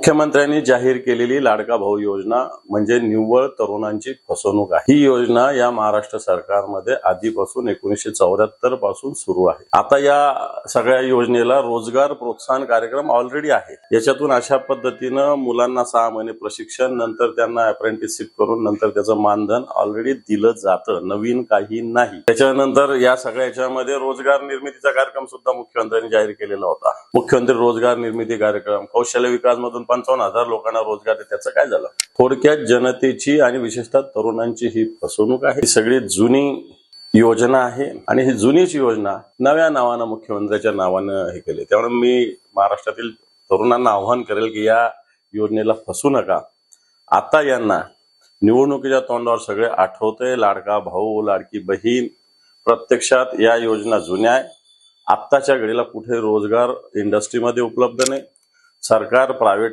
मुख्यमंत्र्यांनी जाहीर केलेली लाडका भाऊ योजना म्हणजे निव्वळ तरुणांची फसवणूक आहे। ही योजना या महाराष्ट्र सरकारमध्ये आधीपासून 1974 पासून सुरू आहे। आता या सगळ्या योजनेला रोजगार प्रोत्साहन कार्यक्रम ऑलरेडी आहे। याच्यातून अशा पद्धतीनं मुलांना 6 महिने प्रशिक्षण, नंतर त्यांना अप्रेंटिसशिप करून नंतर त्याचं मानधन ऑलरेडी दिलं जातं, नवीन काही नाही। त्याच्यानंतर या सगळ्याच्यामध्ये रोजगार निर्मितीचा कार्यक्रम सुद्धा मुख्यमंत्र्यांनी जाहीर केलेला होता। मुख्यमंत्री रोजगार निर्मिती कार्यक्रम, कौशल्य विकास मधून 55,000 लोकांना रोजगार आहे, त्याचं काय झालं? थोडक्यात जनतेची आणि विशेषतः तरुणांची ही फसवणूक आहे। ही सगळी जुनी योजना आहे आणि ही जुनीच योजना नव्या नावानं मुख्यमंत्र्याच्या नावानं हे केले। त्यामुळे मी महाराष्ट्रातील तरुणांना आव्हान करेल की या योजनेला फसू नका। आता यांना निवडणुकीच्या तोंडावर सगळे आठवतंय, लाडका भाऊ, लाडकी बहीण। प्रत्यक्षात या योजना जुन्या आहे। आत्ताच्या घडीला कुठे रोजगार इंडस्ट्रीमध्ये उपलब्ध नाही। सरकार प्रायव्हेट